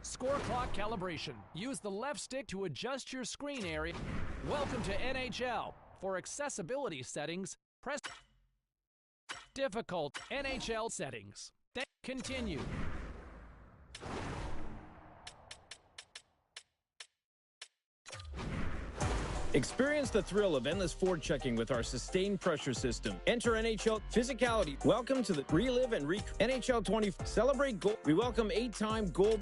Score clock calibration. Use the left stick to adjust your screen area. Welcome to NHL. For accessibility settings, press difficult NHL settings. Then continue. Experience the thrill of endless forechecking with our sustained pressure system. Enter NHL physicality. Welcome to the relive and NHL 20. Celebrate gold. We welcome 8-time gold.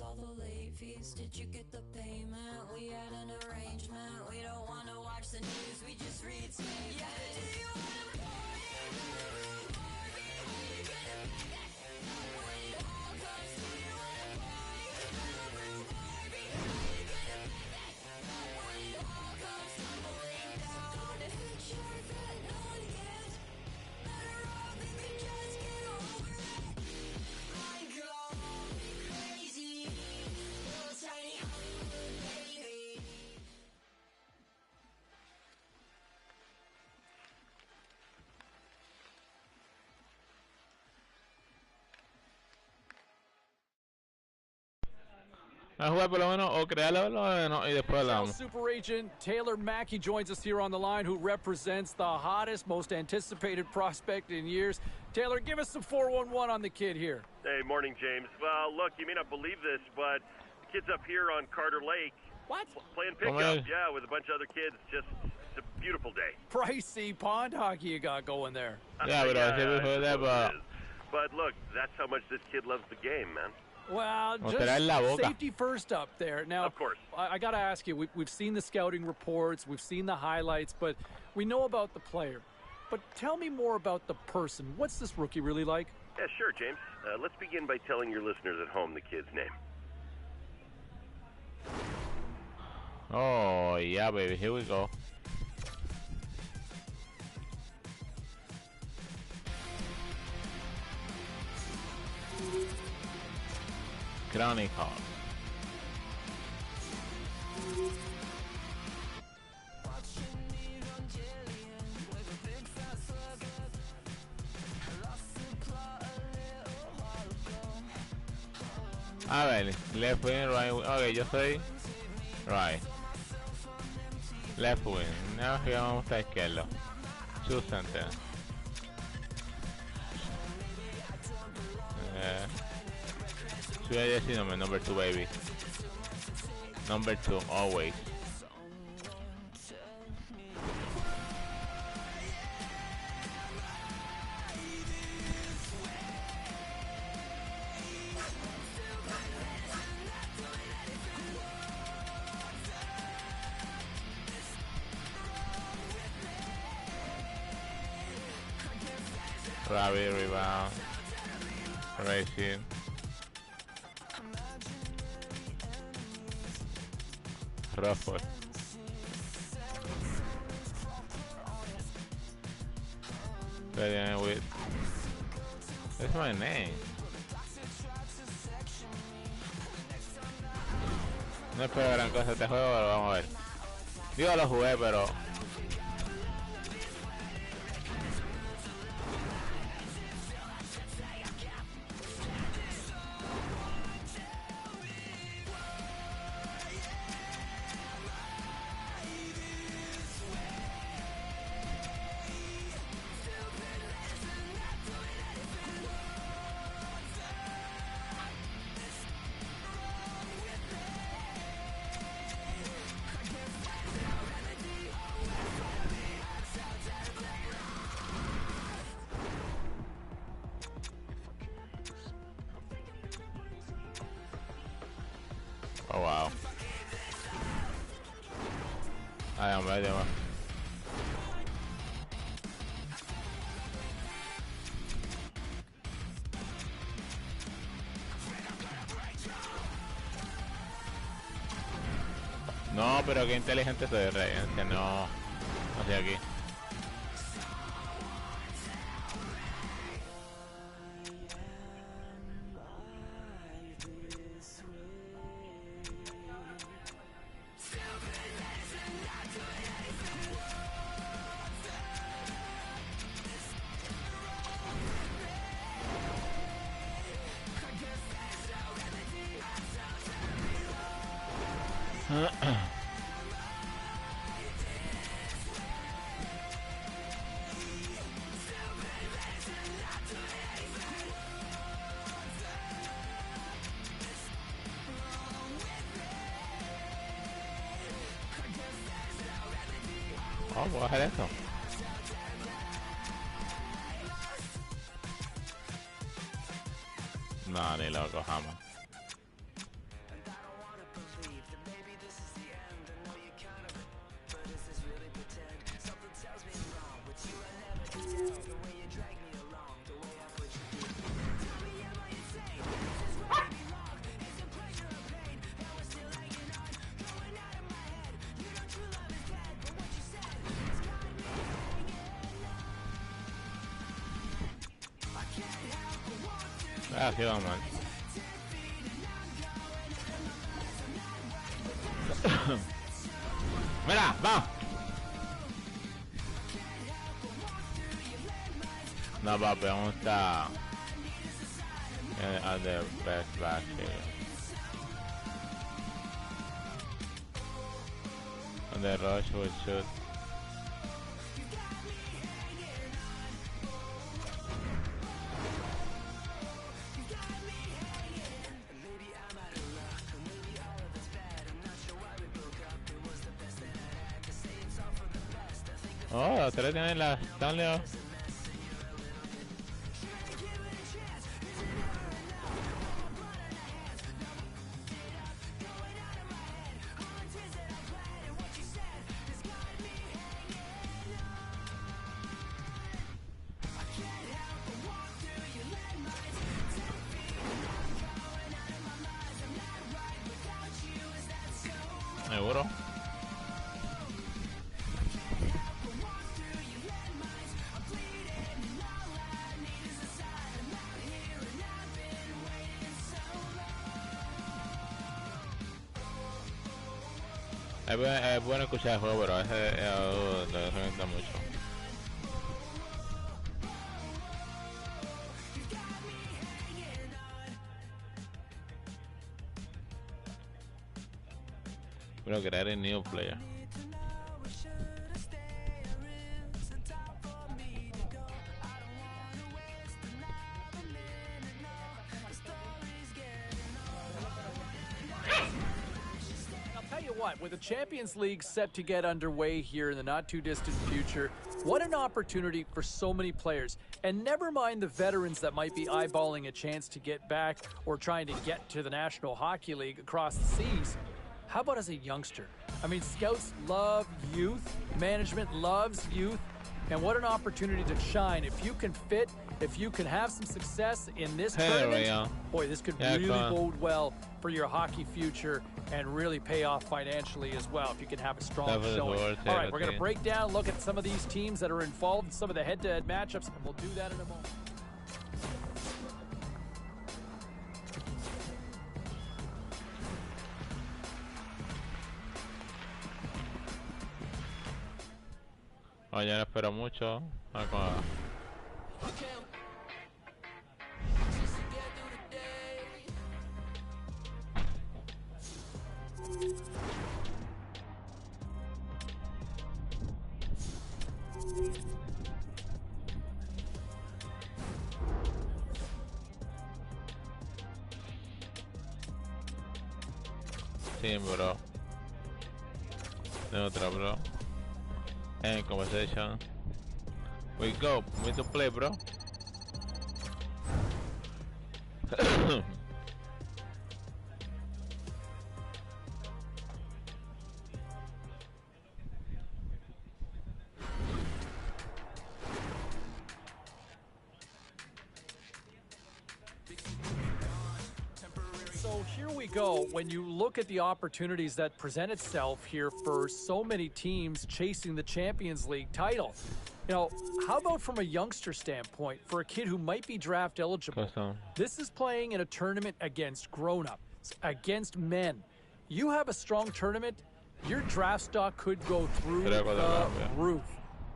All the late fees, did you get the payment? We had an arrangement. We don't want to watch the news, we just read statements. Yeah, do you want to party? Barbie, how you gonna make that? When it all comes to you want to party? Barbie, how you gonna make that? When it all comes tumbling down. The pictures that no one gets, better off if you just get over it. I'm gone crazy. Tiny Hollywood baby. A jugar por lo menos o crearlo y después hablamos. Super Agent Taylor Mackey joins us here on the line, who represents the hottest, most anticipated prospect in years. Taylor, give us some 411 on the kid here. Hey, morning, James. Well, look, you may not believe this, but the kid's up here on Carter Lake. What? Playing pickup, yeah, with a bunch of other kids. Just, it's a beautiful day. Pricey pond hockey you got going there. Yeah, but look, that's how much this kid loves the game, man. Well, just safety first up there. Now, of course. I got to ask you, we've seen the scouting reports, we've seen the highlights, but we know about the player. But tell me more about the person. What's this rookie really like? Yeah, sure, James. Let's begin by telling your listeners at home the kid's name. Oh, yeah, baby. Here we go. Chronicle. A ver, left wing, right wing. Ok, yo soy right. Left wing. No, que vamos a izquierdo. Two center. Should I just number 2, baby? Number 2, always. Rabbit, rebound, racing. Ruffle. With. That's my name. No espero gran cosa este juego, pero vamos a ver. Digo, lo jugué, pero Ay, hombre, Dios. No, pero qué inteligente soy, Rey. Es que no estoy aquí. Oh, ¿puedo hacer esto? No, ni loco, jamás. Ah, sí, vamos mal. Mira, vamos. No, papi, aún está at the best back here. On the rush will shoot. Oh, los tres tienen la Stanley. Seguro. Es bueno escuchar el juego, pero a veces lo revienta mucho. Quiero crear un new player. What, with the Champions League set to get underway here in the not-too-distant future, what an opportunity for so many players. And never mind the veterans that might be eyeballing a chance to get back or trying to get to the National Hockey League across the seas. How about as a youngster? I mean, scouts love youth, management loves youth, and what an opportunity to shine. If you can fit, if you can have some success in this tournament, boy, this could really bode well for your hockey future and really pay off financially as well if you can have a strong showing. All right, we're going to break down, look at some of these teams that are involved in some of the head-to-head matchups, and we'll do that in a moment. Oye, no espero mucho. Sí, bro. Neutral, bro. And conversation. We go. We to play, bro. So here we go. When you look at the opportunities that present itself here for so many teams chasing the Champions League title, you know, how about from a youngster standpoint for a kid who might be draft eligible? This is playing in a tournament against grown-ups, against men. You have a strong tournament, your draft stock could go through the roof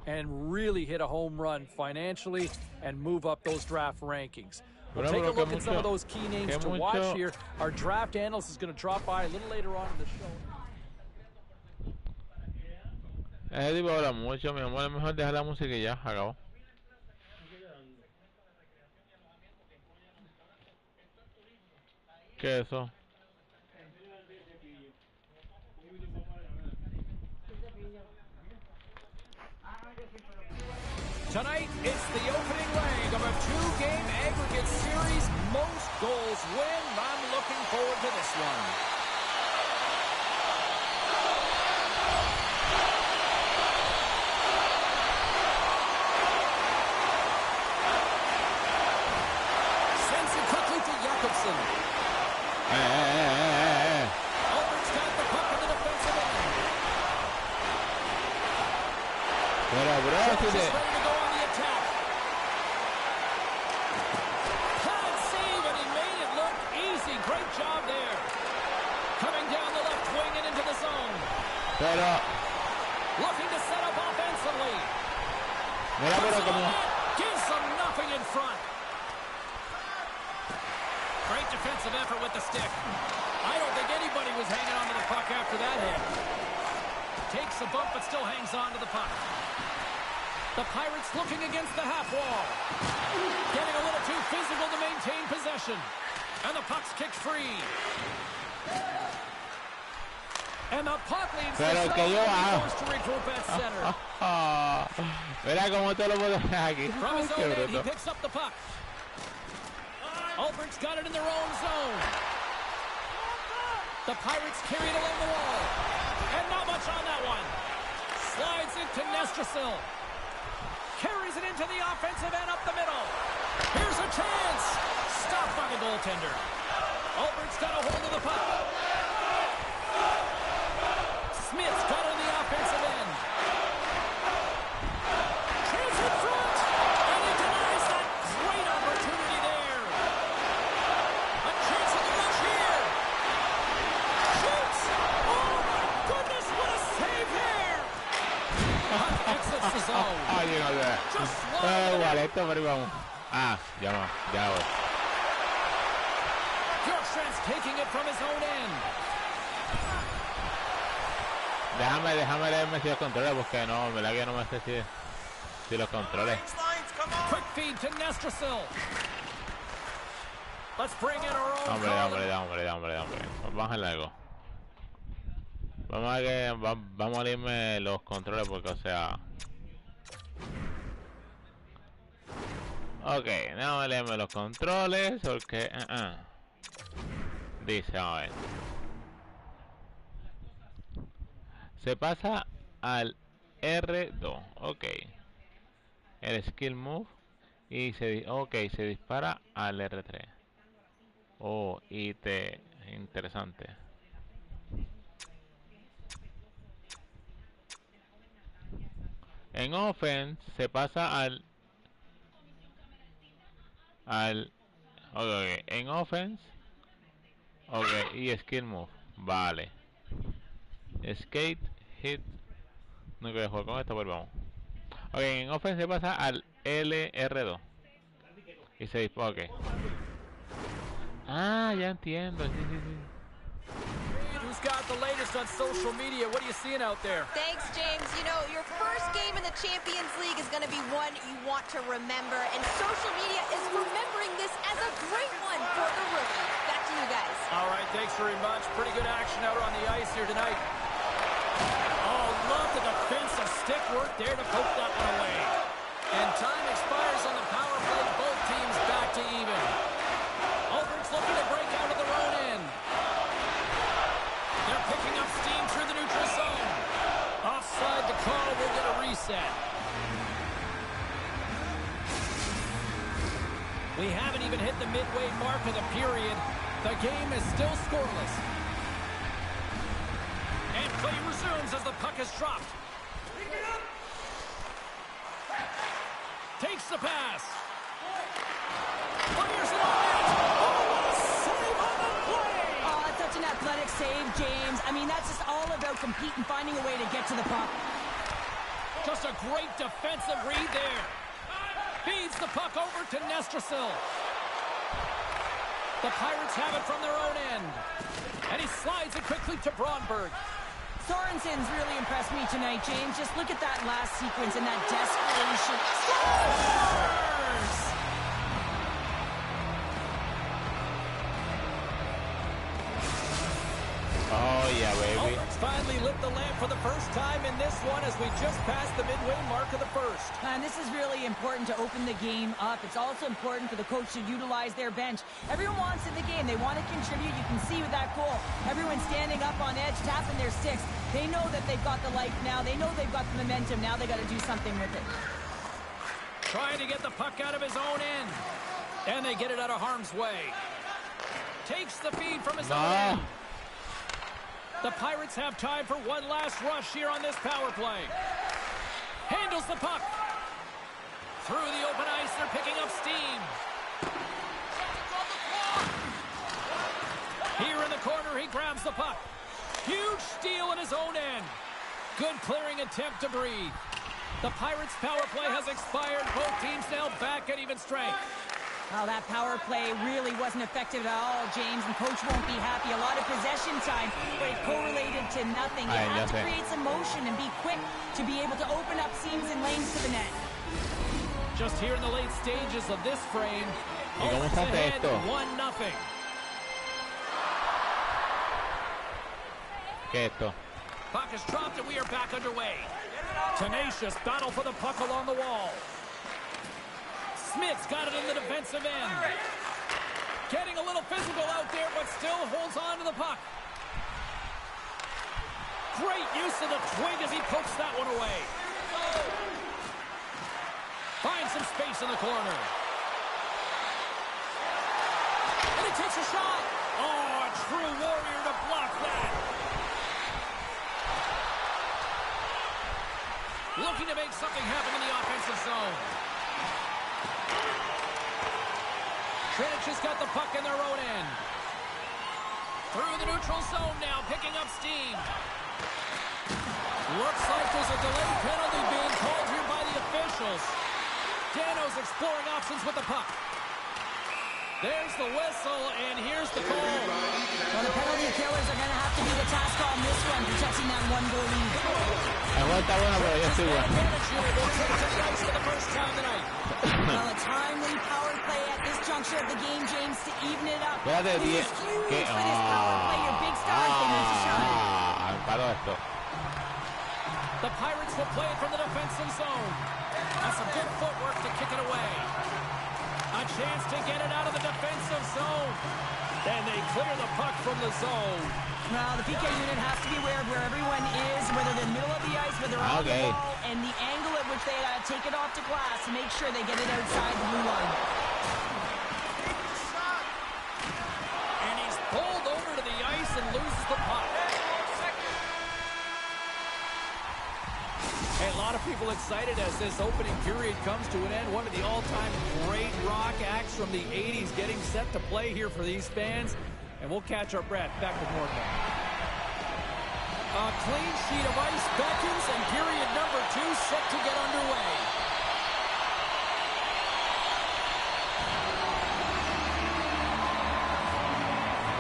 and really hit a home run financially and move up those draft rankings. We'll take a look at some of those key names to watch here. Our draft analyst is going to drop by a little later on in the show. Ese tipo habla mucho, mi amor, es mejor dejar la música y ya, acabó. ¿Qué es eso? Tonight, it's the opening leg of a two-game aggregate series. Most goals win. I'm looking forward to this one. Sends it quickly to Jakobsen. Albert's got the puck in the defensive end. Jones is ready to go on the attack. Bad save, and he made it look easy. Great job there. Coming down the left wing and into the zone. Looking to set up offensively. Gives them nothing in front. Great defensive effort with the stick. I don't think anybody was hanging on to the puck after that hit. Takes a bump but still hangs on to the puck. The Pirates looking against the half wall. Getting a little too physical to maintain possession. And the puck's kicked free. And the puck leads the zone and goes to regroup at center. From his own end, he picks up the puck. Albert's got it in their own zone. The Pirates carry it along the wall. And not much on that one. Slides it to Nestrasil. Carries it into the offensive end up the middle. Here's a chance. Stopped by the goaltender. Albert's got a hold of the puck. Smith's got it in the offensive end. Chance in front. And he denies that great opportunity there. A chance in the rush here. Shoots. Oh, my goodness, what a save there. Exits the zone. Just Bjorkstrand's taking it from his own end. Déjame leerme si los controles, porque no, en verdad que no me sé si los controles. Quick feed to Nestrasil. Let's bring in our own. Hombre. Vamos a hacer algo. Vamos a leerme los controles porque, o sea... Ok, vamos a leerme los controles porque... Dice, vamos a ver. Se pasa al R2, ok. El skill move y se dispara al R3. Oh, interesante. En offense se pasa al ok, en offense, ok, y skill move, vale. Skate, hit, no quiero jugar con esto, pues vamos. Ok, en offense se pasa al LR2 y se dispara, ok. Ah, ya entiendo, sí. Who's got the latest on social media? What are you seeing out there? Thanks, James. You know, your first game in the Champions League is going to be one you want to remember, and social media is remembering this as a great one for the rookie. Back to you guys. All right, thanks very much. Pretty good action out on the ice here tonight. Oh, love the defensive stick work there to poke that one away. And time expires on the power play. Both teams back to even. Albert's looking to break out of their own end. They're picking up steam through the neutral zone. Offside the call, we'll get a reset. We haven't even hit the midway mark of the period. The game is still scoreless. And play resumes as the puck is dropped. Takes the pass. Fires it on net. Oh, what a save on the play! Oh, that's such an athletic save, James. I mean, that's just all about competing, finding a way to get to the puck. Just a great defensive read there. Feeds the puck over to Nestrasil. The Pirates have it from their own end. And he slides it quickly to Bromberg. Sorensen's really impressed me tonight, James. Just look at that last sequence and that desperation. Scores! Oh, yeah, baby. Ulrichs finally lit the lamp for the first time in this one as we just passed the midway mark of the first. And this is really important to open the game up. It's also important for the coach to utilize their bench. Everyone wants in the game. They want to contribute. You can see with that goal. Everyone's standing up on edge, tapping their sticks. They know that they've got the life now. They know they've got the momentum. Now they got to do something with it. Trying to get the puck out of his own end. And they get it out of harm's way. Takes the feed from his own end. The Pirates have time for one last rush here on this power play. Handles the puck. Through the open ice, they're picking up steam. Here in the corner, he grabs the puck. Huge steal in his own end. Good clearing attempt to breathe. The Pirates' power play has expired. Both teams now back at even strength. Oh, that power play really wasn't effective at all, James, and coach won't be happy. A lot of possession time, but it correlated to nothing. You have to create some motion and be quick to be able to open up seams and lanes to the net. Just here in the late stages of this frame, Ulrichs ahead 1-0. Puck is dropped and we are back underway. Tenacious battle for the puck along the wall. Smith's got it in the defensive end. Getting a little physical out there, but still holds on to the puck. Great use of the twig as he pokes that one away. Finds some space in the corner. And he takes a shot. Oh, a true warrior to block that. Looking to make something happen in the offensive zone. Trinich has got the puck in their own end. Through the neutral zone now, picking up steam. Looks like there's a delayed penalty being called here by the officials. Dano's exploring options with the puck. There's the whistle, and here's the call. Well, the penalty killers are going to have to be the task on this one, protecting that one-goal lead. Aguanta buena, pero ya estoy bueno. For the first time tonight. Well, a timely power play at this juncture of the game, James, to even it up. Espérate, This is huge for this power play. Your big stars, they need to shine. Paro esto. The Pirates will play it from the defensive zone. That's some good footwork to kick it away. A chance to get it out of the defensive zone. And they clear the puck from the zone. Well, the PK unit has to be aware of where everyone is, whether they're in the middle of the ice, whether they're on the wall, and the angle at which they take it off to glass to make sure they get it outside the blue line. And he's pulled over to the ice and loses the puck. Hey, a lot of people excited as this opening period comes to an end. One of the all-time great rock acts from the 80s getting set to play here for these fans. And we'll catch our breath. Back with more. A clean sheet of ice beckons, and period number 2 set to get underway.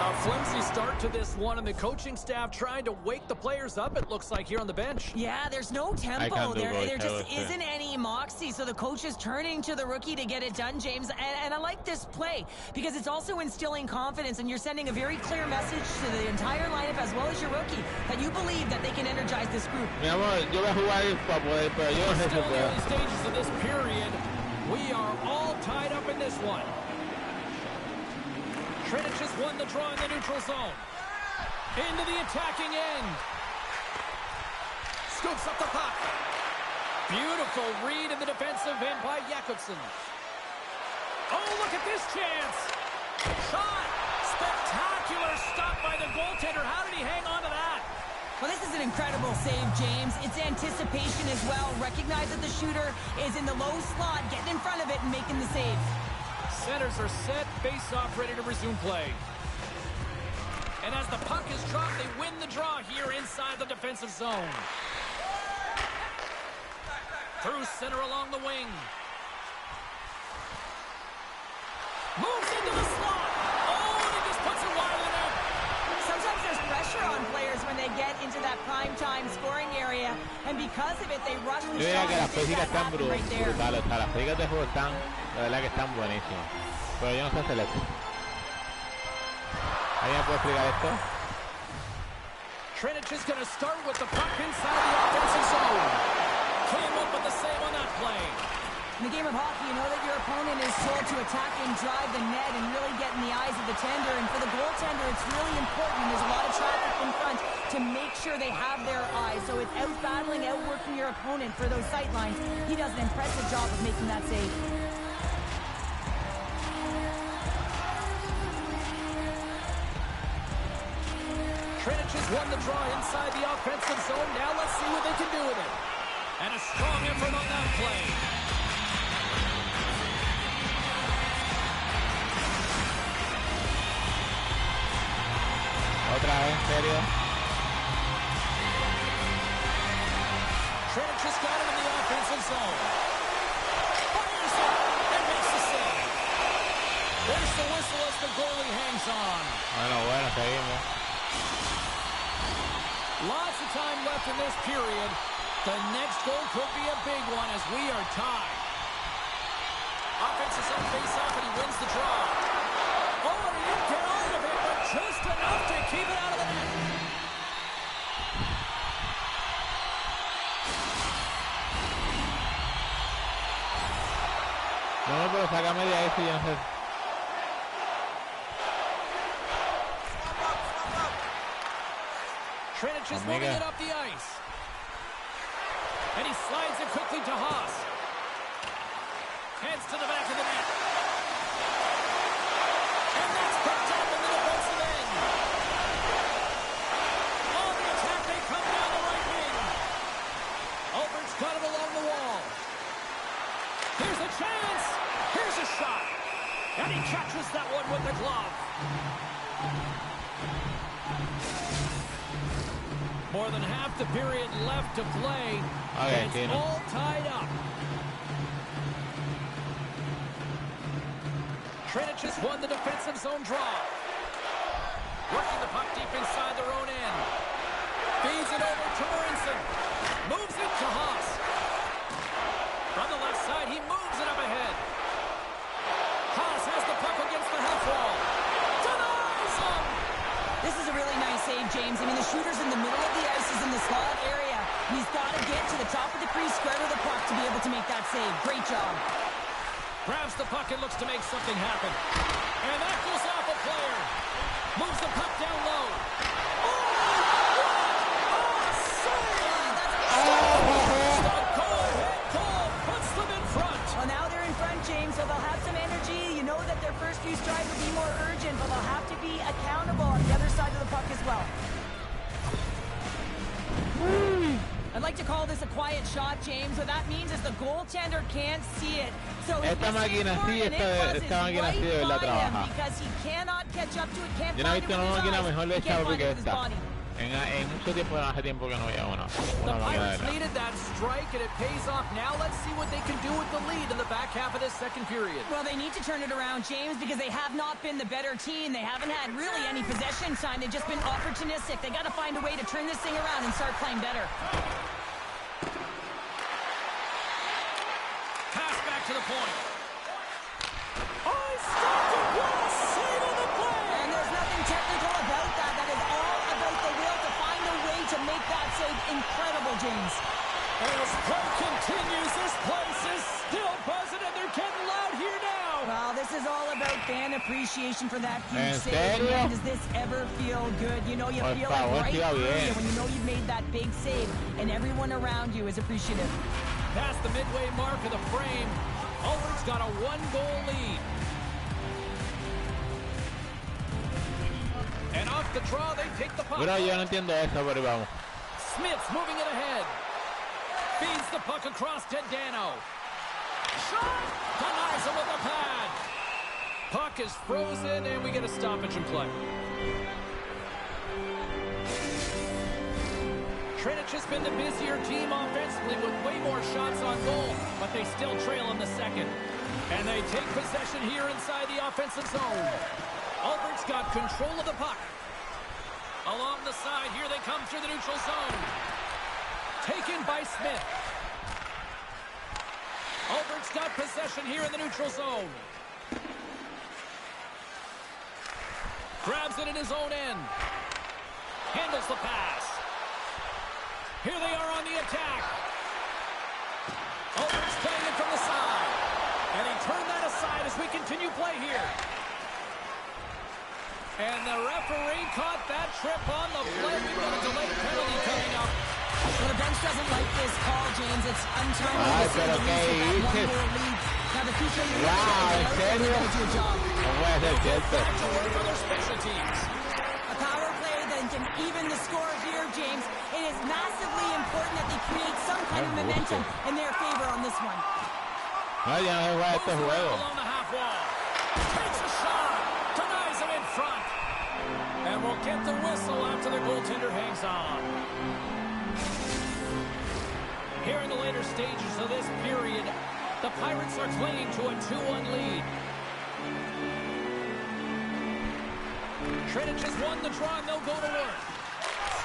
A flimsy start to this one, and the coaching staff trying to wake the players up, it looks like, here on the bench. Yeah, there's no tempo. There just isn't any moxie, so the coach is turning to the rookie to get it done, James. And I like this play because it's also instilling confidence, and you're sending a very clear message to the entire lineup as well as your rookie that you believe that they can energize this group. Mi amor, yo voy a jugar para poder, pero yo no sé si Still in the puedo. early stages of this period, we are all tied up in this one. Trinich has won the draw in the neutral zone. Into the attacking end. Scoops up the puck. Beautiful read in the defensive end by Jakobsen. Oh, look at this chance. Shot. Spectacular stop by the goaltender. How did he hang on to that? Well, this is an incredible save, James. It's anticipation as well. Recognize that the shooter is in the low slot, getting in front of it and making the save. Centers are set, face-off ready to resume play. And as the puck is dropped, they win the draw here inside the defensive zone. Through center along the wing. Moves into the slot. Oh, and he just puts it wide of the net. Sometimes there's pressure on players when they get into that prime time scoring area, and because of it, they rush the Yo diría shot que las and make físicas that están happen right there. brutales. O sea, las físicas de juego están, la verdad que están buenísimas. Pero yo no sé Celeste. ¿Alguien me puede explicar esto? Trinich is going to start with the puck inside the offensive zone. Came up with the save on that play. In the game of hockey, you know that your opponent is told to attack and drive the net and really get in the eyes of the tender. And for the goaltender, it's really important. There's a lot of traffic in front to make sure they have their eyes. So it's out-battling, outworking your opponent for those sight lines. He does an impressive job of making that save. Trinich has won the draw inside the offensive zone. Now let's see what they can do with it. And a strong effort on that play. Otra vez, en serio. Trinich has got him in the offensive zone. Fires it and makes the save. There's the whistle as the goalie hangs on. Bueno, seguimos. Lots of time left in this period. The next goal could be a big one as we are tied. Offensive zone face-off and he wins the draw. Oh, and he didn't get out of it, but just enough to keep it out of the net. No, pero sácame de ahí si yo no sé. Trinich is moving it up the ice. And he slides it quickly to Haas. Heads to the back of the net. And that's picked up in the defensive end. On the attack, they come down the right wing. Albert's got it along the wall. Here's a chance. Here's a shot. And he catches that one with the glove. More than half the period left to play. Okay, it's all tied up. Trinich has won the defensive zone draw. Working the puck deep inside their own end. Feeds it over to Marinson. Moves it to Haas. From the left side, he moves it up ahead. Haas has the puck against the half wall. Denies him! This is a really nice save, James. I mean, the shooter's in the middle of the ice. He's in the slot area. He's got to get to the top of the crease, square to the puck to be able to make that save. Great job. Grabs the puck and looks to make something happen. And that goes off a player. Moves the puck down low. Oh, what a save! The go-ahead goal puts them in front. Well, now they're in front, James, so they'll have some energy. You know that their first few strides will be more urgent, but they'll have to be accountable on the other side of the puck as well. I'd like to call this a quiet shot, James. What that means is the goaltender can't see it. So Esta máquina sí, esta máquina sí de verdad trabaja. because he cannot catch up to it, can't Yo no he find it visto with una his máquina eyes, mejor de he echar can't find que it with his esta. body. En mucho tiempo, hace tiempo que no veía una The máquina de Pirates verdad. needed that strike, and it pays off. Now let's see what they can do with the lead in the back half of this second period. Well, they need to turn it around, James, because they have not been the better team. They haven't had really any possession time. They've just been opportunistic. They got to find a way to turn this thing around and start playing better. Pass back to the point. Oh, he stopped it. What a save on the play. And there's nothing technical about that. That is all about the will to find a way to make that save. Incredible, James. As play continues, this place is still buzzing, and they're getting loud here now. Well, this is all about fan appreciation for that huge ¿En save. serio? Man, does this ever feel good? You know, you Por feel favor, like right siga through bien. you when you know you've made that big save, and everyone around you is appreciative. Past the midway mark of the frame, Albert's got a one-goal lead. And off the draw, they take the puck. Bueno, yo no entiendo eso, pero vamos. Smith's moving it ahead. Feeds the puck across to Dano. Shot! Denies him with the pad. Puck is frozen, and we get a stoppage in play. Trinich has been the busier team offensively with way more shots on goal, but they still trail in the second. And they take possession here inside the offensive zone. Albert's got control of the puck. Along the side, here they come through the neutral zone. Taken by Smith. Albert's got possession here in the neutral zone. Grabs it in his own end. Handles the pass. Here they are on the attack. Albert's playing it from the side. And he turned that aside as we continue play here. And the referee caught that trip on the play. We've got a delayed penalty coming up. Well, the bench doesn't like this call, James. It's untimely. Pero ¿qué dices? Now the future league Wow, ¿en serio? do a job. No puede ser cierto. Back to work for their special teams. A power play that can even the score here, James. It is massively important that they create some kind of momentum in their favor on this one. No, ya no se juega este juego. Along the half wall. Takes a shot. Denies him in front. And we'll get the whistle after the goaltender hangs on. Here in the later stages of this period, the Pirates are clinging to a 2-1 lead. Trinich has won the draw, and they'll go to work.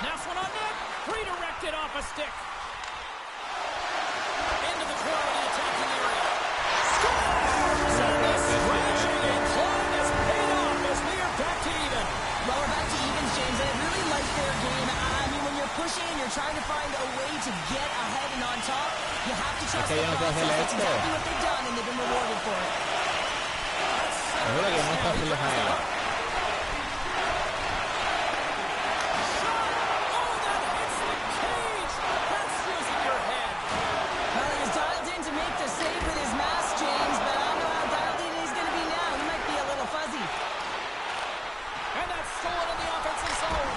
Snaps one on net. Redirected off a stick. Into the corner of the attacking area. Scores! And the scratching and clawing has paid off as we are back to even. Well, we're back to evens, James, and I really like their game. I mean, when you're pushing and you're trying to find a way to get ahead and on top, you have to trust the process. That's exactly what they've done, and they've been rewarded for it. Ahora que no está haciendo nada. Well, he was dialed in to make the save with his mask, James, but I don't know how dialed in he's going to be now. He might be a little fuzzy. And that's stolen in the offensive zone.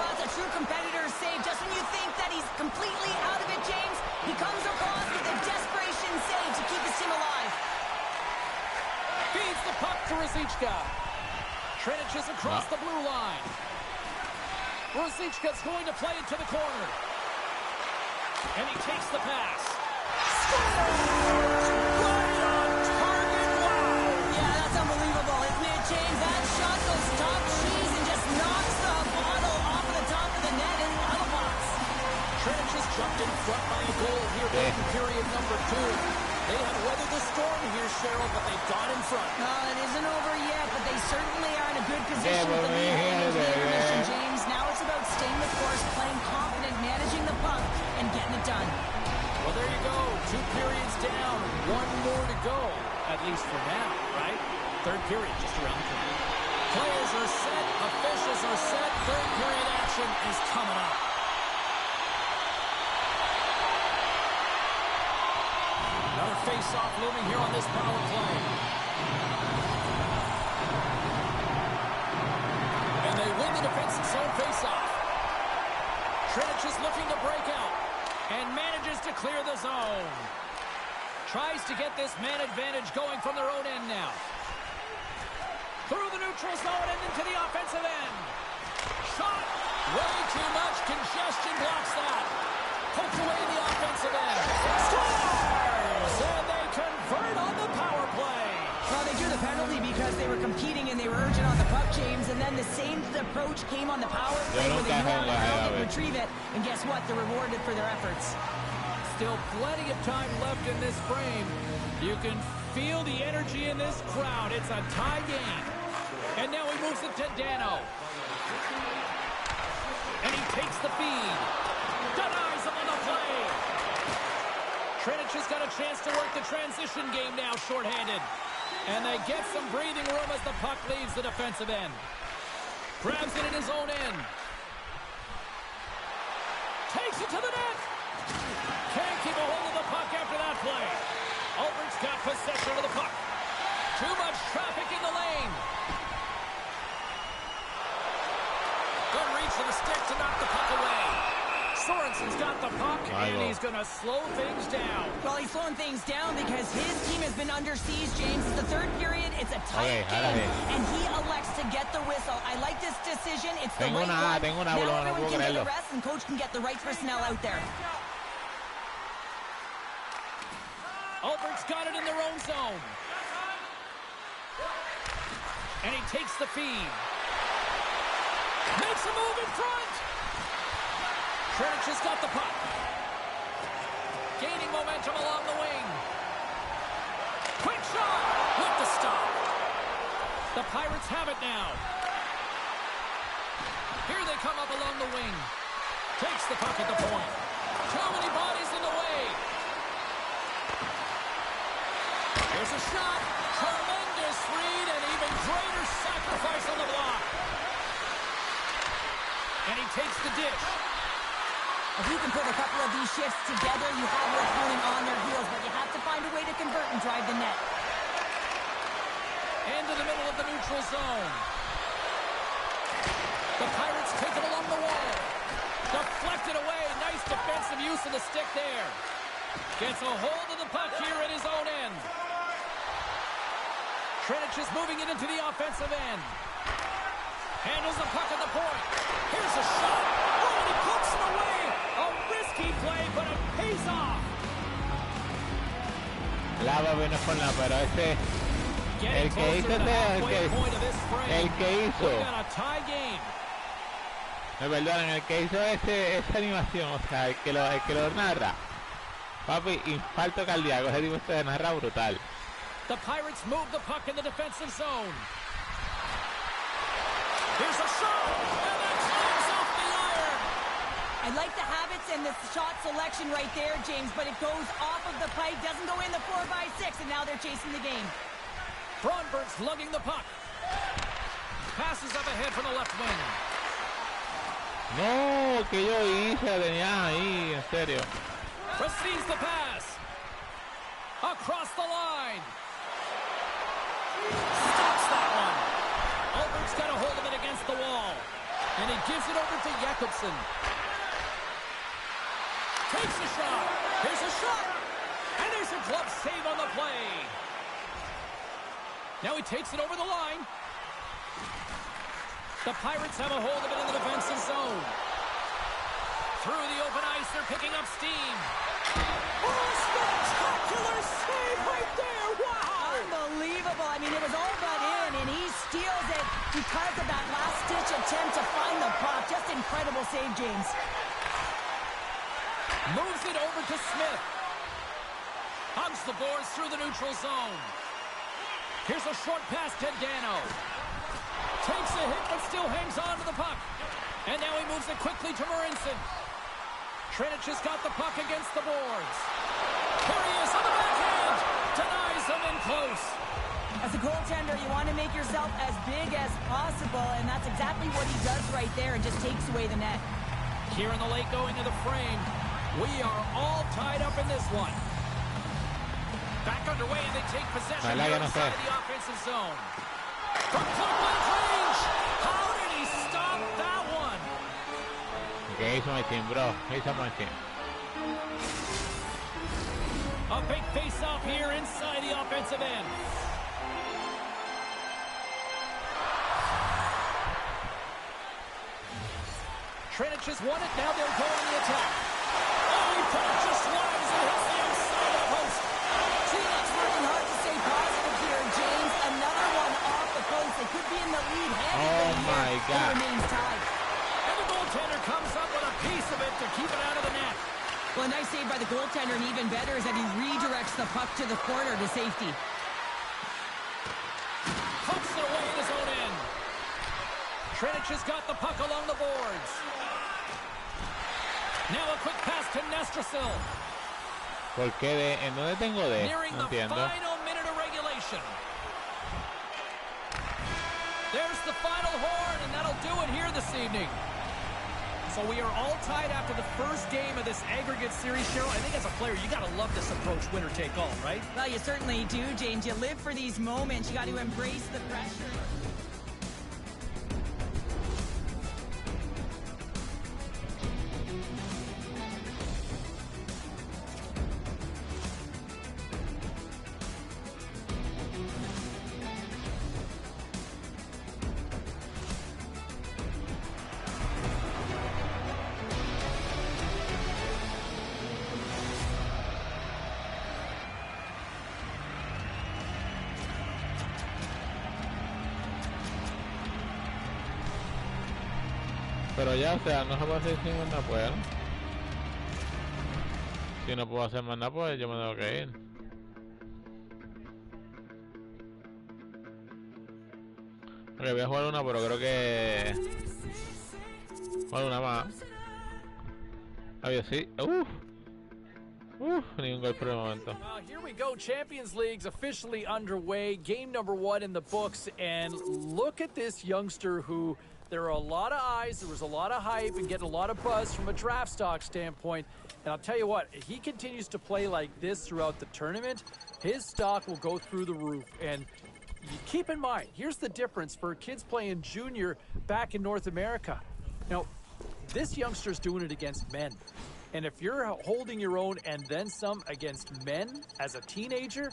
That's a true competitor's save. Just when you think that he's completely out of it, James, he comes across with a desperation save to keep his team alive. Feeds the puck to Ruzicka. Trinich is across the blue line. Ruzicka's going to play it to the corner. And he takes the pass. Scores! Right on target. Wow! Yeah, that's unbelievable, isn't it, James? That shot goes top cheese and just knocks the bottle off of the top of the net and out of the box. Trinich has jumped in front by a goal here in period number 2. They have weathered the storm here, Cheryl, but they've got in front. No, it isn't over yet, but they certainly are in a good position with the lead heading into the intermission, James. Now it's about staying the course, playing confident, managing the puck, and getting it done. Well, there you go. 2 periods down. 1 more to go, at least for now, right? Third period just around the corner. Players are set. Officials are set. Third period action is coming up. Another face-off looming here on this power play. And they win the defensive zone face-off. Trinich is looking to break out and manages to clear the zone. Tries to get this man advantage going from their own end now. Through the neutral zone and into the offensive end. Shot! Way too much congestion blocks that. Poked away in the offensive end. Scores! And they convert on the power play. Well, they drew the penalty because they were competing and they were urgent on the puck, James, and then the same approach came on the power play where they knew how to retrieve it, and guess what? They're rewarded for their efforts. Still plenty of time left in this frame. You can feel the energy in this crowd. It's a tie game. And now he moves it to Dano. And he takes the feed. Denies him on the play. Trinich has got a chance to work the transition game now, shorthanded. And they get some breathing room as the puck leaves the defensive end. Grabs it in his own end. Takes it to the net. Can't keep a hold of the puck after that play. Albert's got possession of the puck. Too much traffic in the lane. to the stick to knock the puck away. Sorensen's got the puck, and he's going to slow things down. Well, he's slowing things down because his team has been under siege, James. It's the third period. It's a tight game, and he elects to get the whistle. I like this decision. It's the right one. Now everyone can get a rest, and coach can get the right personnel out there. Albert's got it in their own zone. And he takes the feed. Makes a move in front. Trenic has got the puck. Gaining momentum along the wing. Quick shot with the stop. The Pirates have it now. Here they come up along the wing. Takes the puck at the point. Too many bodies in the way. Here's a shot. Tremendous read and even greater sacrifice on the block. And he takes the dish. If you can put a couple of these shifts together, you have your opponent on their heels, but you have to find a way to convert and drive the net. Into the middle of the neutral zone. The Pirates take it along the wall. Deflected away. Nice defensive use of the stick there. Gets a hold of the puck here at his own end. Trenic is moving it into the offensive end. Handles the puck at the point. Here's a shot. Oh, and he pokes it away. A risky play, but it pays off. Lava vino con la, pero ese... El que hizo me perdonan, el que hizo esa animación, o sea, el que lo narra, papi, infarto cardíaco, ese tipo se narra brutal. The Pirates move the puck in the defensive zone. Here's a shot, and that climbs off the iron. I like the habits and the shot selection right there, James, but it goes off of the pipe, doesn't go in the 4x6, and now they're chasing the game. Bromberg's lugging the puck. Passes up ahead from the left wing. No, que yo hice, tenía ahí, en serio. Receives the pass. Across the line. Stops that one. Albert's got a hold of it against the wall. And he gives it over to Jakobsen. Takes a shot. Here's a shot. And there's a glove save on the play. Now he takes it over the line. The Pirates have a hold of it in the defensive zone. Through the open ice, they're picking up steam. Oh, spectacular save right there! Wow! Unbelievable. I mean, it was all but in, and he steals it because of that last-ditch attempt to find the puck. Just incredible save, James. Moves it over to Smith. Hugs the boards through the neutral zone. Here's a short pass to Dano. Takes a hit, but still hangs on to the puck. And now he moves it quickly to Marinson. Trenic has got the puck against the boards. Here he is on the backhand. Denies him in close. As a goaltender, you want to make yourself as big as possible, and that's exactly what he does right there and just takes away the net. Here in the late going to the frame. We are all tied up in this one. Back underway, and they take possession inside the offensive zone. From point-blank range! How did he stop that one? ¿Qué hizo mi team, bro? ¿Qué hizo mi team? A big face-off here inside the offensive end. Trenic has won it. Now they'll go on the attack. Oh, he put it just wide as it hits the outside of the post. It's working hard to stay positive here, James. Another one off the post. They could be in the lead Oh my God. It remains tied. And the goaltender comes up with a piece of it to keep it out of the net. Well, a nice save by the goaltender, and even better is that he redirects the puck to the corner to safety. Pokes it away in his own end. Trenic has got the puck along the boards. Now a quick pass to Nestrasil. ¿Por qué? ¿En dónde tengo de? Nearing No the entiendo. final minute of regulation. There's the final horn, and that'll do it here this evening. So we are all tied after the first game of this aggregate series, Cheryl. I think as a player, you got to love this approach, winner take all, right? Well, you certainly do, James. You live for these moments. You got to embrace the pressure. Pero ya, o sea, no se puede hacer sin más nada, pues, ¿no? Si no puedo hacer más nada, pues yo me tengo que ir. Ok, voy a jugar una, pero creo que... Jugar una más. Había sí. Ni un gol por el momento. Well, here we go. Champions League's officially underway. Game number 1 in the books. And look at this youngster who there are a lot of eyes. There was a lot of hype and getting a lot of buzz from a draft stock standpoint. And I'll tell you what, if he continues to play like this throughout the tournament, his stock will go through the roof. And you keep in mind, here's the difference for kids playing junior back in North America. Now, this youngster's doing it against men. And if you're holding your own and then some against men as a teenager,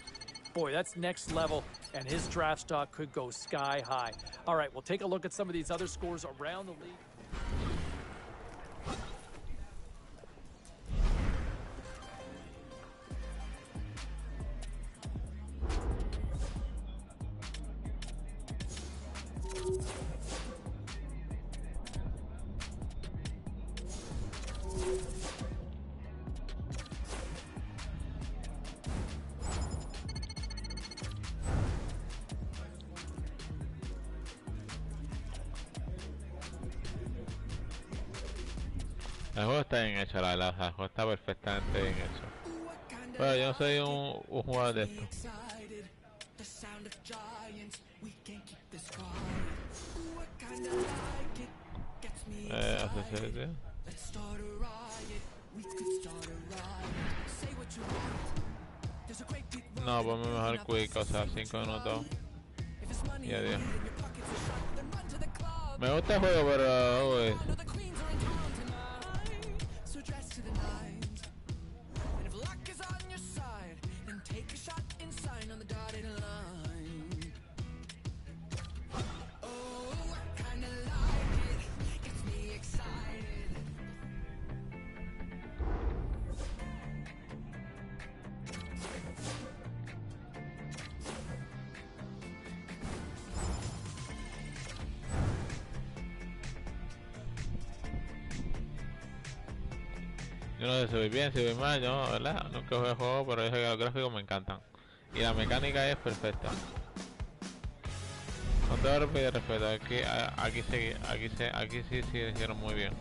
boy, that's next level, and his draft stock could go sky high. All right, we'll take a look at some of these other scores around the league. El juego está bien hecho, la verdad, o sea, el juego está perfectamente bien hecho. Pero yo no soy un jugador de esto. Accesibility. No, ponme mejor quick, o sea, 5 minutos. Y adiós. Me gusta el juego, pero... uy. Yo no sé si voy bien, si voy mal, yo, ¿verdad? Nunca juego el juego, pero yo sé que los gráficos me encantan. Y la mecánica es perfecta. Con todo el respeto, aquí sí lo hicieron muy bien.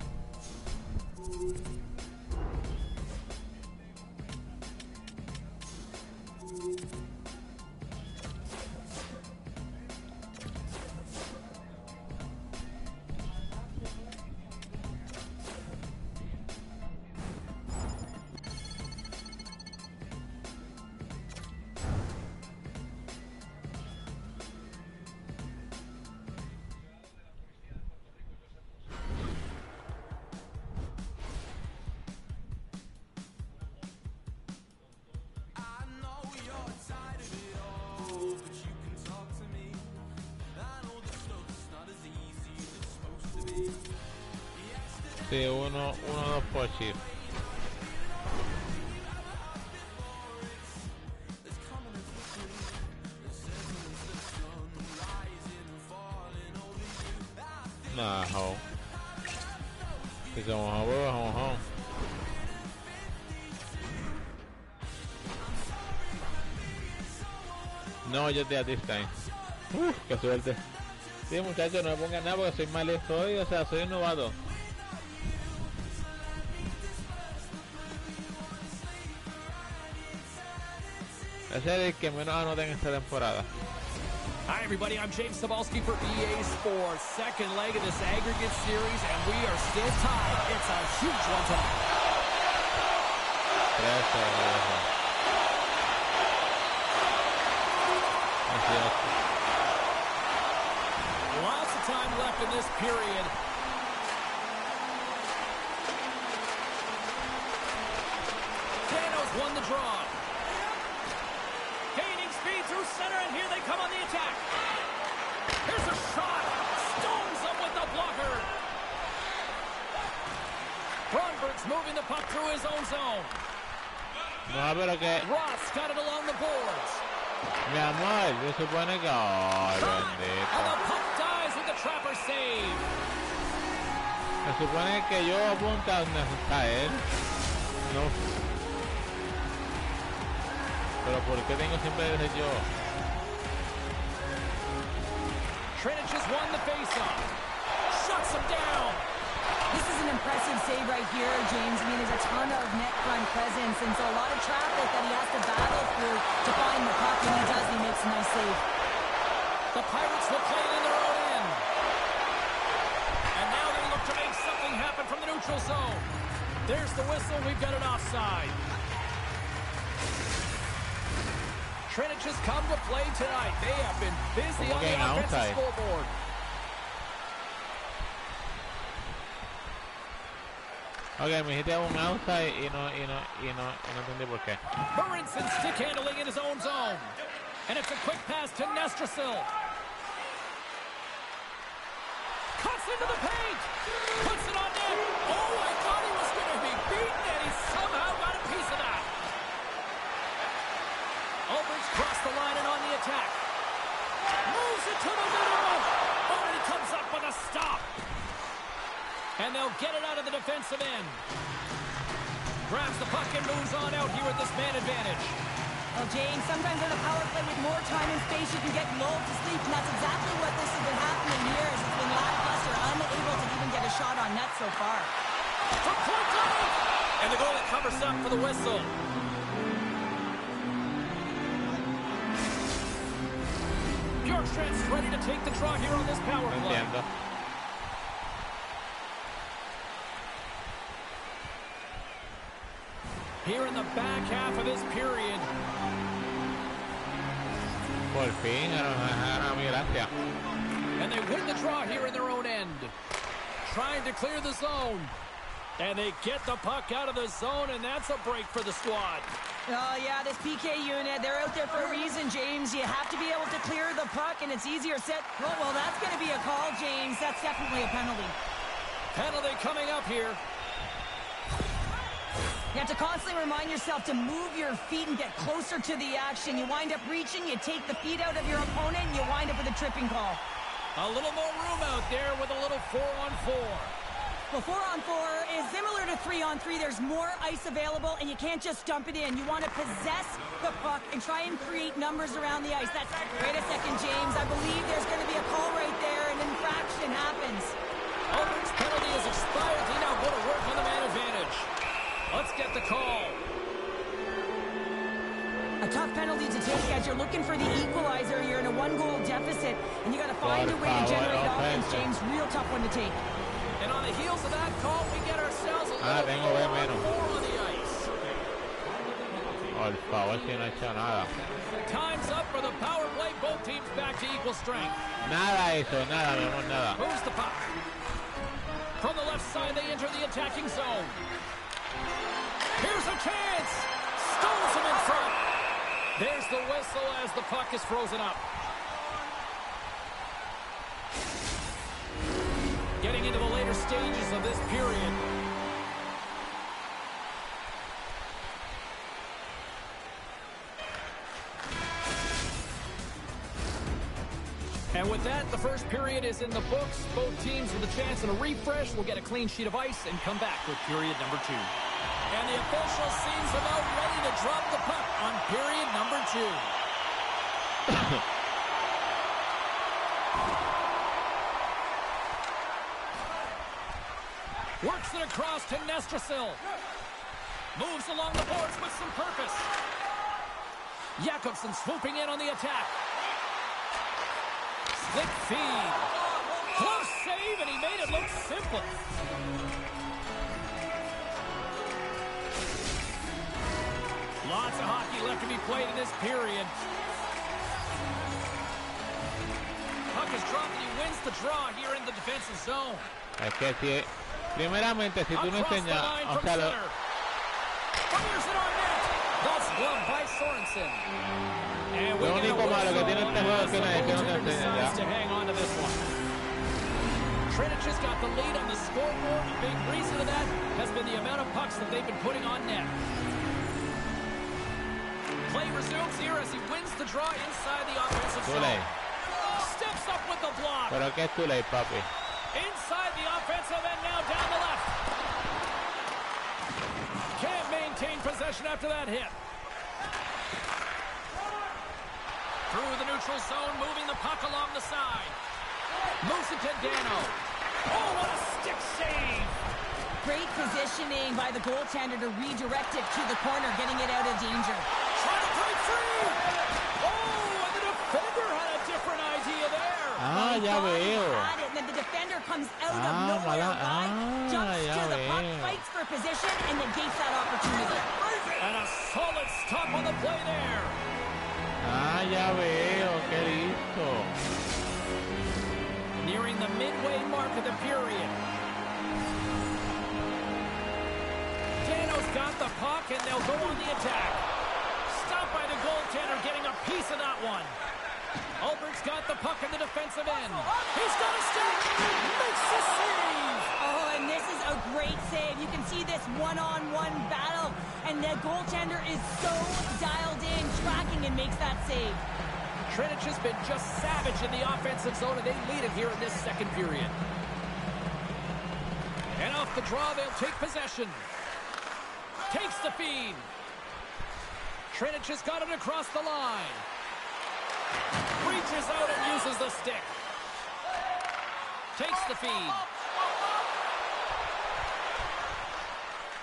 Sí, uno, dos por chip. Nah, ho. Si somos ho. No, yo te a this time. Qué suerte. Sí, muchachos, no me pongan nada porque soy mal, o sea, soy un novato. Ese es el que menos anota en esta temporada. Hi, everybody. I'm James Cebulski for EA Sports. Second leg of this aggregate series, and we are still tied. It's a huge one tonight. Lots of time left in this period. Thanos won the draw. Through center, and here they come on the attack. Here's a shot. Stones them with the blocker. Bromberg's moving the puck through his own zone. No, pero que... Ross got it along the boards. Mi amor, yo supone que... Oh, and the puck dies with the trapper save. Se supone que yo apunto a donde está él. No. Pero ¿por qué tengo siempre que ser yo? Trinich has won the faceoff. Shuts him down. This is an impressive save right here, James. I mean, there's a ton of net front presence, and so a lot of traffic that he has to battle through to find the puck, and he does, and he makes a nice save. The Pirates will play it in their own end. And now they look to make something happen from the neutral zone. There's the whistle. We've got an offside. Trinich has come to play tonight. They have been busy on the offensive scoreboard. Ok, me dijiste un outside y no entendí por qué. Barinson stick handling in his own zone. And it's a quick pass to Nestrasil. Cuts into the paint. Puts it on net. Oh, I thought he was going to be beaten, and he somehow got a piece of that. Overage crossed the line and on the attack. Moves it to the middle. Oh, and he comes up with a stop. And they'll get it out of the defensive end. Grabs the puck and moves on out here with this man advantage. Well, James, sometimes on a power play with more time and space, you can get lulled to sleep, and that's exactly what this has been happening here. As it's been lackluster, unable to even get a shot on net so far. From point blank! And the goalie covers up for the whistle. Bjorkstrand's ready to take the draw here on this power play. Here in the back half of this period. Por fin, a mi gracia. And they win the draw here in their own end. Trying to clear the zone. And they get the puck out of the zone, and that's a break for the squad. Oh, yeah, this PK unit, they're out there for a reason, James. You have to be able to clear the puck, and it's easier said. Well, that's going to be a call, James. That's definitely a penalty. Penalty coming up here. You have to constantly remind yourself to move your feet and get closer to the action. You wind up reaching, you take the feet out of your opponent, and you wind up with a tripping call. A little more room out there with a little 4-on-4. Well, 4-on-4 is similar to 3-on-3. There's more ice available, and you can't just dump it in. You want to possess the puck and try and create numbers around the ice. Wait a second, James. I believe there's going to be a call right there, and an infraction happens. Overage penalty has expired. They now go to work on the man advantage. Let's get the call. A tough penalty to take as you're looking for the equalizer. You're in a one-goal deficit, and you got to find a way to generate offense, James. Real tough one to take. And on the heels of that call, we get ourselves a little more on the ice. Por favor, si no ha hecho nada. Time's up for the power play. Both teams back to equal strength. Nada hizo, nada, mi amor, nada. Moves the puck. From the left side, they enter the attacking zone. Here's a chance. Stones him in front. There's the whistle as the puck is frozen up. Getting into the later stages of this period. And with that, the first period is in the books. Both teams with a chance and a refresh will get a clean sheet of ice and come back with period number 2. And the official seems about ready to drop the puck on period number 2. Works it across to Nestrasil. Moves along the boards with some purpose. Jakobsen swooping in on the attack. Slick feed. Close save, and he made it look simple. Lots of hockey left to be played in this period. Puck is dropped, and he wins the draw here in the defensive zone. Es que si, primeramente, si tú no enseñas, o sea, Fires it on net. That's gloved by Sorensen. And we get a whistle. Nice to hang on to this one. Trinich has got the lead on the scoreboard. A big reason of that has been the amount of pucks that they've been putting on net. Play resumes here as he wins the draw inside the offensive zone. Steps up with the block. Pero que es too late, papi. Inside the offensive end, now down the left. Can't maintain possession after that hit. Through the neutral zone, moving the puck along the side. Moves it to Dano. Oh, what a stick save! Great positioning by the goaltender to redirect it to the corner, getting it out of danger. Trying to break free! Oh, and the defender had a different idea there. Ah, ya veo. Had it, and then the defender comes out of nowhere, jumps to the puck, fights for position, and negates that opportunity. And a solid stop on the play there. Ah, ya veo. Qué listo. Nearing the midway mark of the period. Dano's got the puck, and they'll go on the attack. Stopped by the goaltender, getting a piece of that one. Albert's got the puck in the defensive end. He's got a stick. Makes the save. Oh, and this is a great save. You can see this one-on-one battle, and the goaltender is so dialed in, tracking, and makes that save. Trinich has been just savage in the offensive zone, and they lead it here in this second period. And off the draw, they'll take possession. Takes the feed. Trinich has got it across the line. Reaches out and uses the stick. Takes the feed.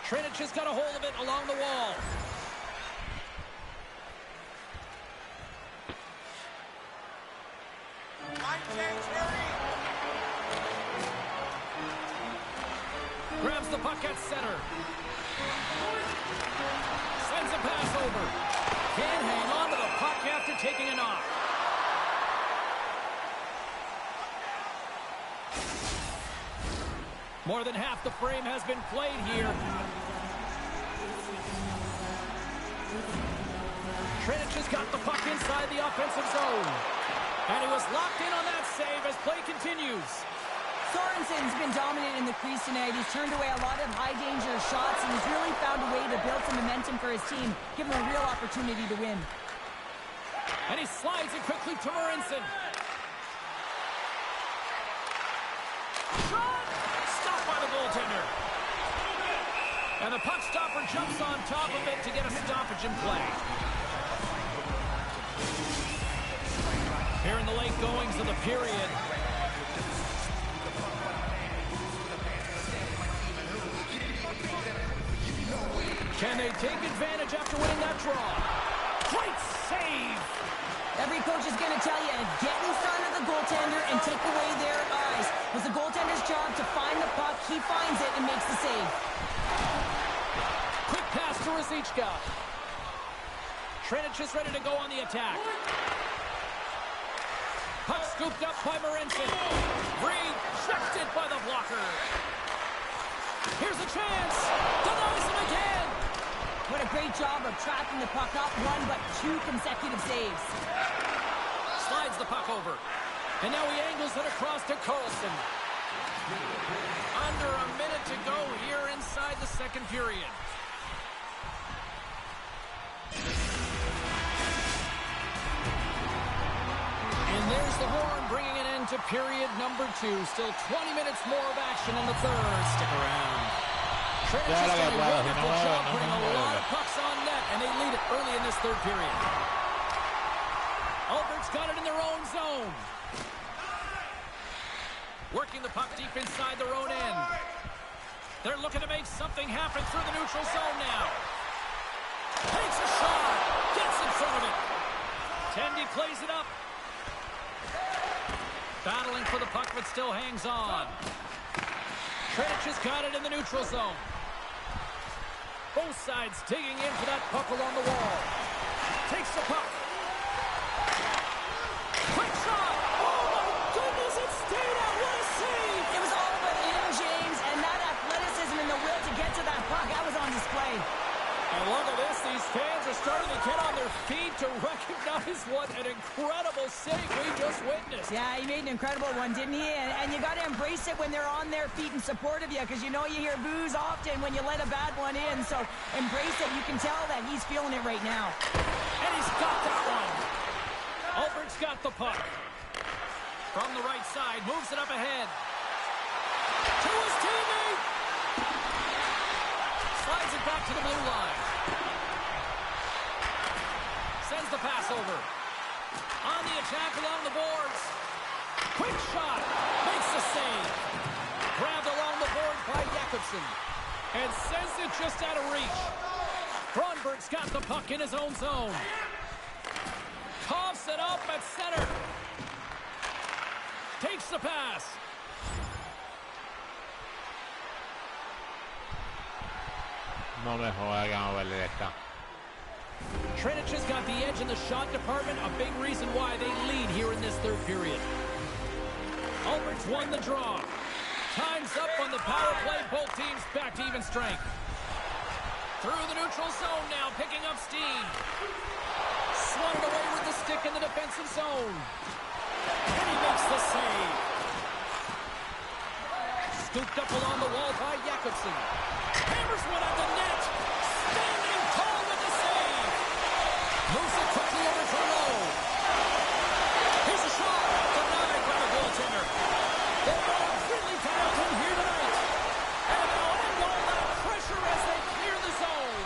Trinich has got a hold of it along the wall. Grabs the puck at center. Sends a pass over. Can't hang on to the puck after taking a knock. More than half the frame has been played here. Trinich has got the puck inside the offensive zone. And he was locked in on that save as play continues. Sorensen's been dominant in the crease tonight. He's turned away a lot of high-danger shots, and he's really found a way to build some momentum for his team, give him a real opportunity to win. And he slides it quickly to Morinson. Shot! Stopped by the goaltender. And the puck stopper jumps on top of it to get a stoppage in play. Here in the late goings of the period. Can they take advantage after winning that draw? Great save! Every coach is going to tell you, get in front of the goaltender and take away their eyes. It's the goaltender's job to find the puck. He finds it and makes the save. Quick pass to Rosichka. Trinich is ready to go on the attack. Puck scooped up by Morinson. Rejected by the blocker. Here's a chance. Denies him again. What a great job of tracking the puck, not one but two consecutive saves. Slides the puck over. And now he angles it across to Carlson. Under a minute to go here inside the second period. And there's the horn bringing an end to period number 2. Still 20 minutes more of action in the third. Stick around. Trinich has done a wonderful job putting a lot of pucks on net, and they lead it early in this third period. Albert's got it in their own zone. Working the puck deep inside their own end. They're looking to make something happen through the neutral zone now. Takes a shot. Gets in front of it. Tendy plays it up. Battling for the puck, but still hangs on. Trinich has got it in the neutral zone. Both sides digging in for that puck along the wall. Takes the puck. Quick shot! Oh my goodness, it stayed out. What a save! It was all about him, James, and that athleticism and the will to get to that puck, that was on display. And look at this, these fans are starting to get on their feet to recognize what an incredible save we just witnessed. Yeah, he made an incredible one, didn't he? And you got to embrace it when they're on their feet in support of you, because you know you hear boos often when you let a bad one in. So embrace it. You can tell that he's feeling it right now. And he's got that one. Albert's got the puck. From the right side, moves it up ahead. To his teammate. Slides it back to the blue line. Sends the pass over. On the attack along the boards. Quick shot. Makes the save. Grabbed along the boards by Jakobsen. And sends it just out of reach. Kronberg's got the puck in his own zone. Coughs it up at center. Takes the pass. No me joda que vamos a perder esta. Trinich has got the edge in the shot department, a big reason why they lead here in this third period. Albert's won the draw. Time's up on the power play. Both teams back to even strength. Through the neutral zone now, picking up steam. Swatted away with the stick in the defensive zone. And he makes the save. Scooped up along the wall by Jakobsen. Hammers one at the net. Standing tall with the save. Moves it quickly over to Lowe. Here's a shot. Denied by the goaltender. They're going really talented here tonight. And they'll end all that pressure as they clear the zone.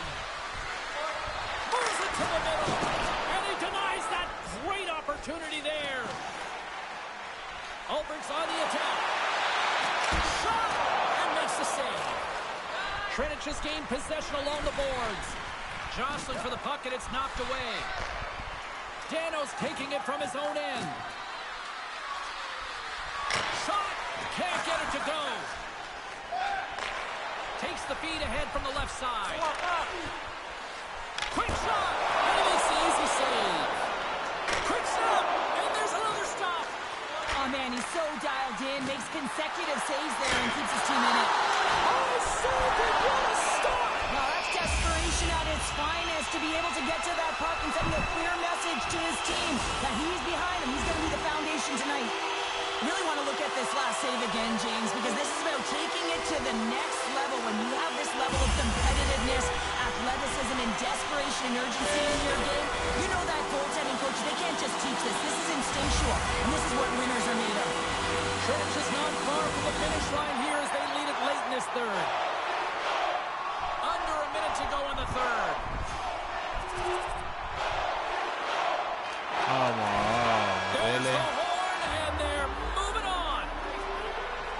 Moves it to the middle. And he denies that great opportunity there. Albert's on the attack. Shot! And makes the save. Trinich has gained possession along the boards. Jostling for the puck, and it's knocked away. Dano's taking it from his own end. Shot! Can't get it to go. Takes the feed ahead from the left side. Quick shot! And he makes the easy save. Quick stop! And there's another stop. Oh, man, he's so dialed in, makes consecutive saves there and keeps his team in it. Oh, so good. What a stop! Well, that's desperation at its finest to be able to get to that puck and send a clear message to his team that he's behind him. He's going to be the foundation tonight. Really want to look at this last save again, James, because this is about taking it to the next level. When you have this level of competitiveness, athleticism, and desperation and urgency in your game, you know that goaltending coach, they can't just teach this. This is instinctual, and this is what winners are made of. Trinich is not far from the finish line here as they lead it late in this third. Under a minute to go in the third. Come on, There's really? the horn, and they're moving on.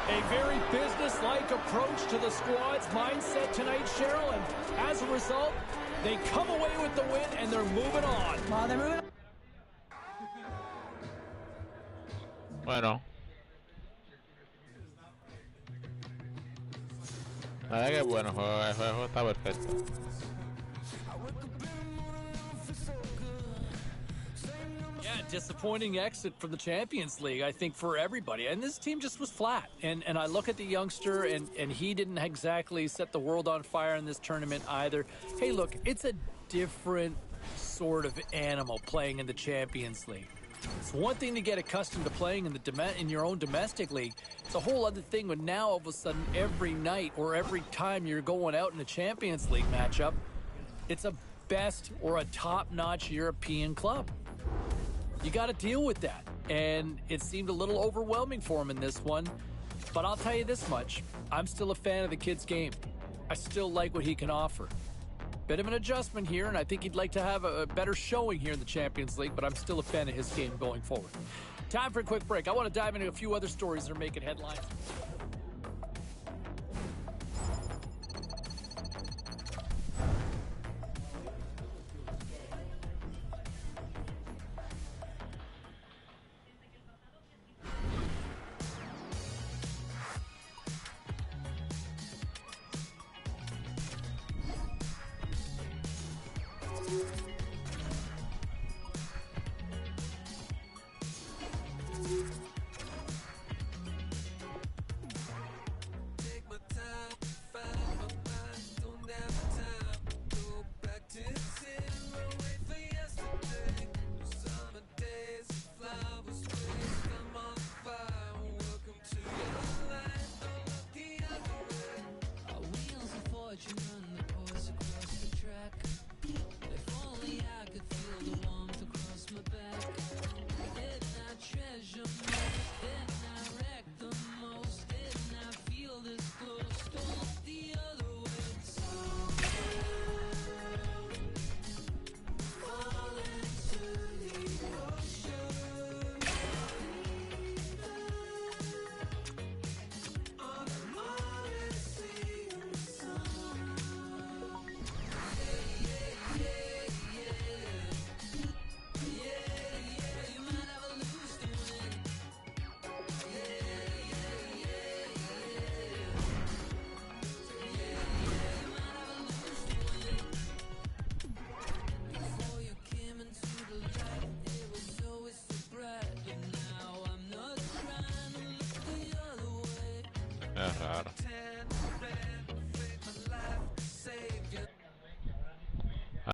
A very business-like approach to the squad's mindset tonight, Cheryl, and as a result, they come away with the win, and they're moving on. Well, they're moving on. Bueno. La verdad que es bueno, el juego está perfecto. Yeah, disappointing exit from the Champions League, I think, for everybody. And this team just was flat. And I look at the youngster, and he didn't exactly set the world on fire in this tournament either. Hey, look, it's a different sort of animal playing in the Champions League. It's one thing to get accustomed to playing in your own domestic league. It's a whole other thing when now all of a sudden every night or every time you're going out in a Champions League matchup, it's a best or a top-notch European club. You got to deal with that. And it seemed a little overwhelming for him in this one. But I'll tell you this much. I'm still a fan of the kid's game. I still like what he can offer. Bit of an adjustment here, and I think he'd like to have a better showing here in the Champions League, but I'm still a fan of his game going forward. Time for a quick break. I want to dive into a few other stories that are making headlines.